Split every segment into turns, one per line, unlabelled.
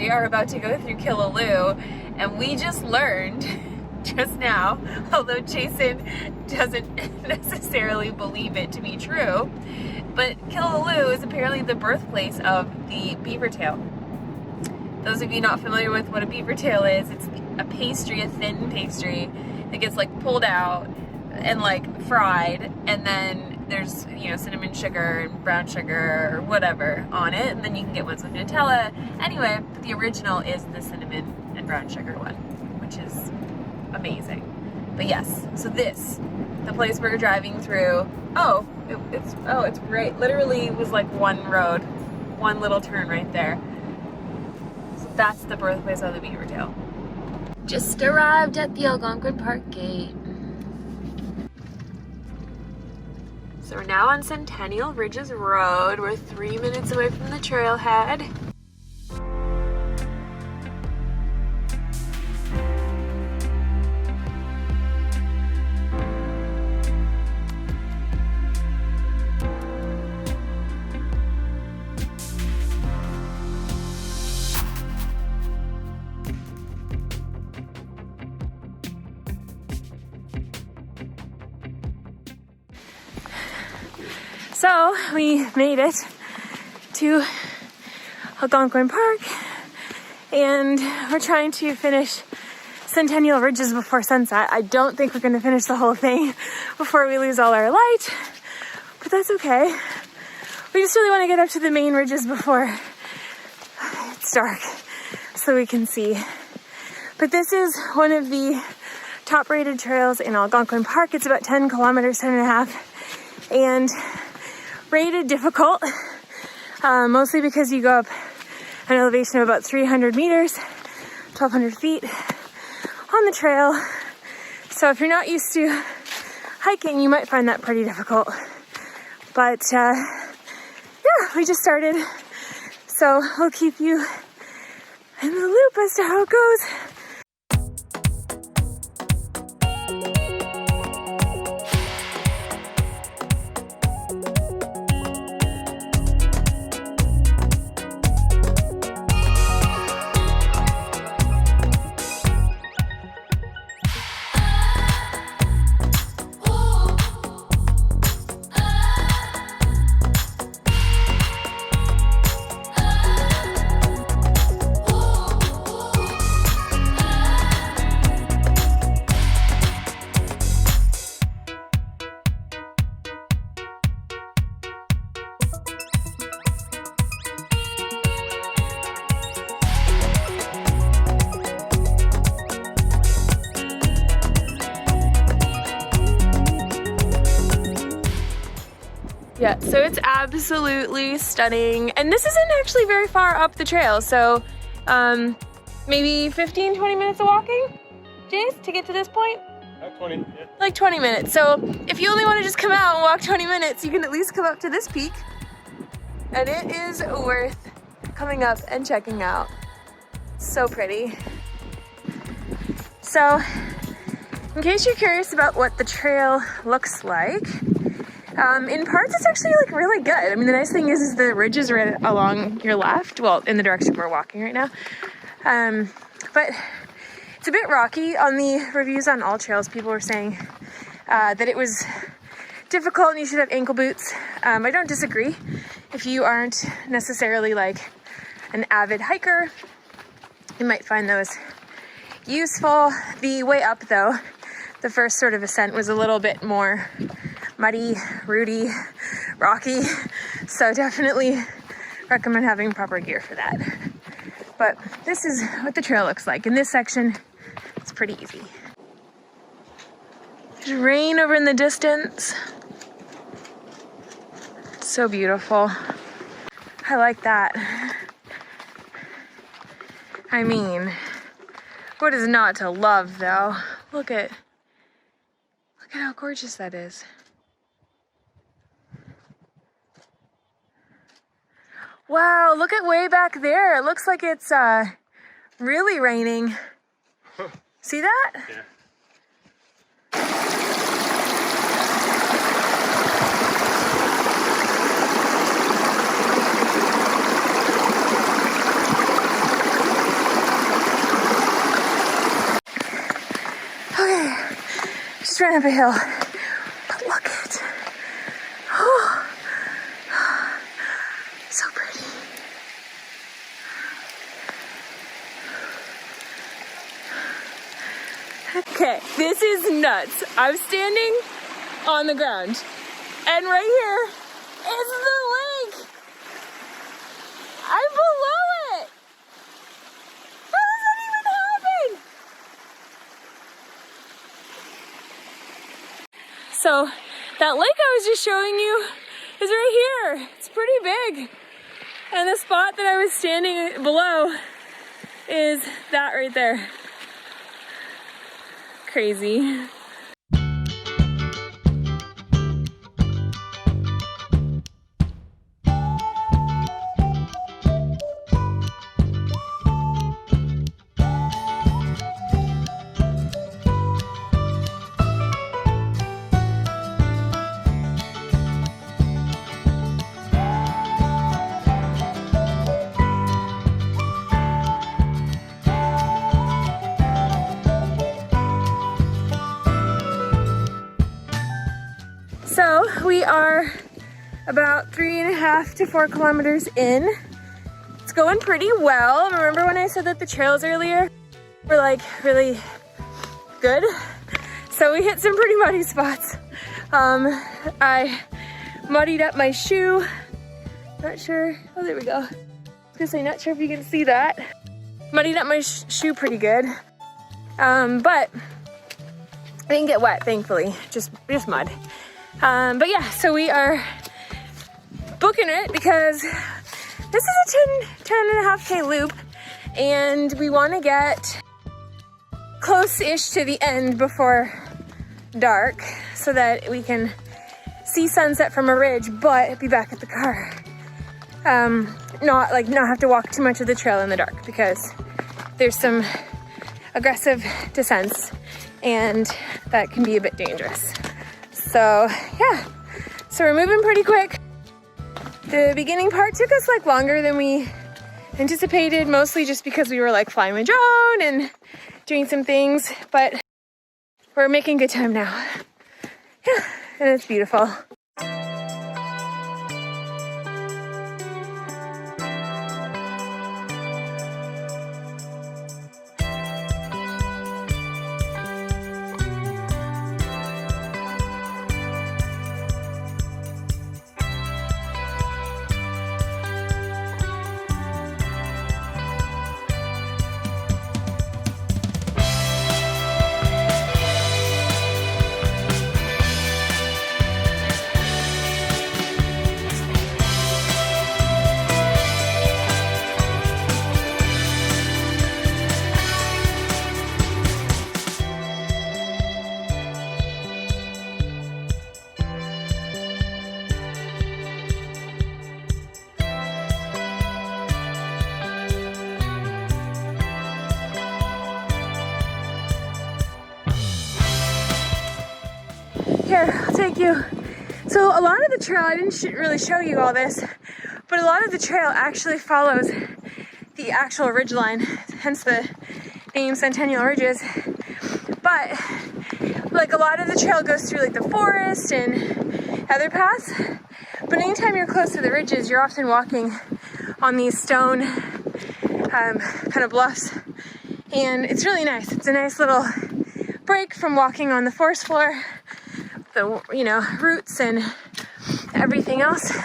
we are about to go through Killaloo, and we just learned just now, although Jason doesn't necessarily believe it to be true, but Killaloo is apparently the birthplace of the beaver tail. Those of you not familiar with what a beaver tail is, it's a pastry, a thin pastry that gets like pulled out and like fried, and then there's, you know, cinnamon sugar and brown sugar or whatever on it, and then you can get ones with Nutella. Anyway, but the original is the cinnamon and brown sugar one, which is amazing. But yes, so this, the place we're driving through, it's right, literally was like one road, one little turn right there. So that's the birthplace of the beaver tail. Just arrived at the Algonquin Park gate. So we're now on Centennial Ridges Road. We're 3 minutes away from the trailhead. So we made it to Algonquin Park, and we're trying to finish Centennial Ridges before sunset. I don't think we're going to finish the whole thing before we lose all our light, but that's okay. We just really want to get up to the main ridges before it's dark so we can see. But this is one of the top rated trails in Algonquin Park. It's about 10 kilometers, 10.5, and rated difficult, mostly because you go up an elevation of about 300 meters, 1,200 feet on the trail. So if you're not used to hiking, you might find that pretty difficult. But yeah, we just started, so we'll keep you in the loop as to how it goes. Yeah, so it's absolutely stunning. And this isn't actually very far up the trail. So maybe 15, 20 minutes of walking, Jace, to get to this point?
20, yeah.
Like 20 minutes. So if you only want to just come out and walk 20 minutes, you can at least come up to this peak. And it is worth coming up and checking out. So pretty. So in case you're curious about what the trail looks like, in parts it's actually like really good. I mean, the nice thing is the ridges right along your left, well, in the direction we're walking right now. But it's a bit rocky. On the reviews on All Trails, people were saying that it was difficult and you should have ankle boots. I don't disagree. If you aren't necessarily like an avid hiker, you might find those useful. The way up though, the first sort of ascent was a little bit more muddy, rooty, rocky, so definitely recommend having proper gear for that. But this is what the trail looks like. In this section, it's pretty easy. There's rain over in the distance. It's so beautiful. I like that. I mean, what is not to love though? Look at how gorgeous that is. Wow, look at way back there. It looks like it's really raining. See that?
Yeah.
going up a hill. But look at, oh, so pretty. Okay, this is nuts. I'm standing on the ground, and right here is the lake. I'm below it. How does that even happen? So that lake I was just showing you is right here. It's pretty big. And the spot that I was standing below is that right there. Crazy. So we are about 3.5 to 4 kilometers in. It's going pretty well. Remember when I said that the trails earlier were like really good? So we hit some pretty muddy spots. I muddied up my shoe. Not sure, oh there we go. I was gonna say, not sure if you can see that. Muddied up my shoe pretty good. But I didn't get wet, thankfully, just mud. But yeah, so we are booking it because this is a 10.5K loop, and we want to get close-ish to the end before dark so that we can see sunset from a ridge, but be back at the car. Not have to walk too much of the trail in the dark because there's some aggressive descents and that can be a bit dangerous. So yeah, so we're moving pretty quick. The beginning part took us like longer than we anticipated, mostly just because we were like flying the drone and doing some things, but we're making good time now. Yeah, and it's beautiful. Here, I'll take you. So a lot of the trail, I didn't really show you all this, but a lot of the trail actually follows the actual ridge line, hence the name Centennial Ridges. But like a lot of the trail goes through like the forest and other paths. But anytime you're close to the ridges, you're often walking on these stone kind of bluffs. And it's really nice. It's a nice little break from walking on the forest floor, the roots and everything else.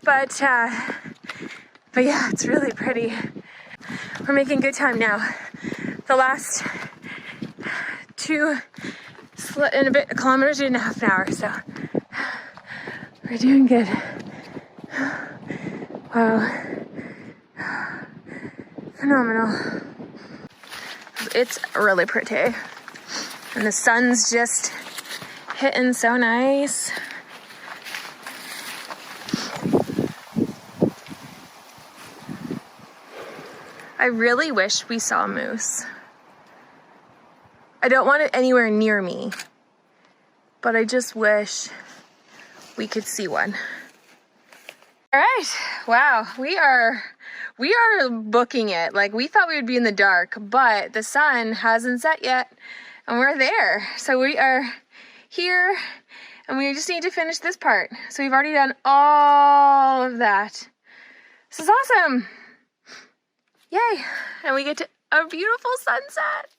But yeah, it's really pretty. We're making good time now. The last 2 and a bit kilometers in half an hour, so we're doing good. Wow. Phenomenal. It's really pretty. And the sun's just hitting so nice. I really wish we saw moose. I don't want it anywhere near me, but I just wish we could see one. All right, wow, we are booking it. Like, we thought we would be in the dark, but the sun hasn't set yet and we're there. So we are here, and we just need to finish this part. So we've already done all of that. This is awesome. Yay. And we get to a beautiful sunset.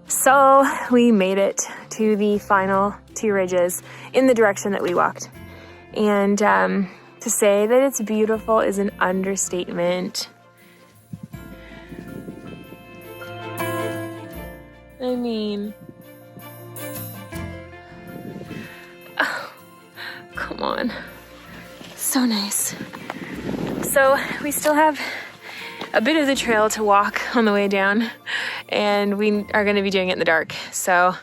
So we made it to the final 2 ridges in the direction that we walked. And to say that it's beautiful is an understatement. I mean, oh, come on. So nice. So we still have a bit of the trail to walk on the way down, and we are going to be doing it in the dark. So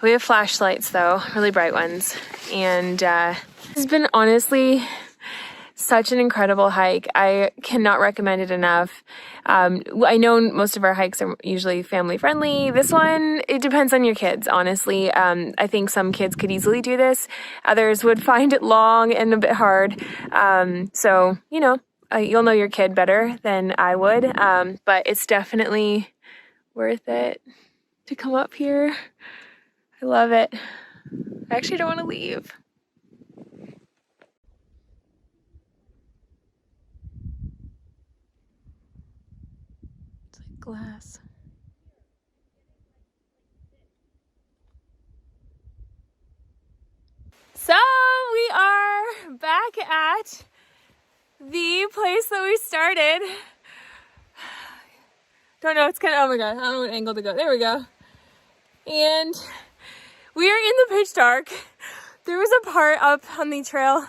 we have flashlights though, really bright ones. And it's been honestly such an incredible hike. I cannot recommend it enough. I know most of our hikes are usually family friendly. This one, it depends on your kids, honestly. I think some kids could easily do this. Others would find it long and a bit hard. So, you know, you'll know your kid better than I would. But it's definitely worth it to come up here. I love it. I actually don't want to leave. It's like glass. So we are back at the place that we started. Don't know, it's kind of, oh my god, I don't know what angle to go. There we go. And we are in the pitch dark. There was a part up on the trail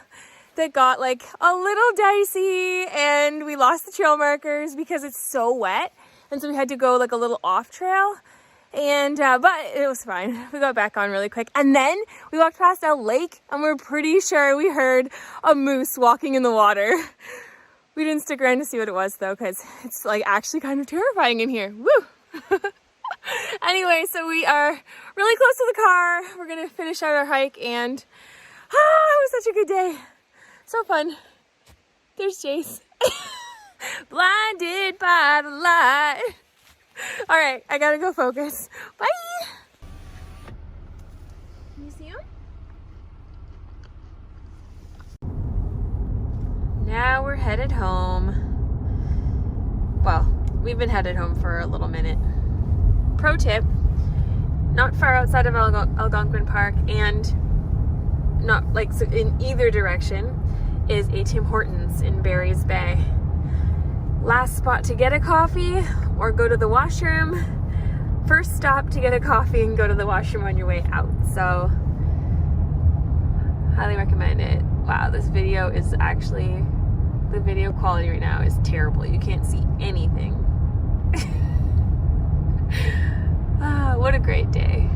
that got like a little dicey, and we lost the trail markers because it's so wet. And so we had to go like a little off trail. And, but it was fine. We got back on really quick. And then we walked past a lake, and we're pretty sure we heard a moose walking in the water. We didn't stick around to see what it was though, because it's like actually kind of terrifying in here. Woo! Anyway, so we are really close to the car. We're gonna finish out our hike, and it was such a good day. So fun. There's Jace. Blinded by the light. All right, I gotta go focus. Bye. Can you see him? Now we're headed home. Well, we've been headed home for a little minute. Pro tip, not far outside of Algonquin Park and not like so in either direction is a Tim Hortons in Barry's Bay. Last spot to get a coffee or go to the washroom. First stop to get a coffee and go to the washroom on your way out. So, highly recommend it. Wow, this video is actually, the video quality right now is terrible. You can't see anything. What a great day.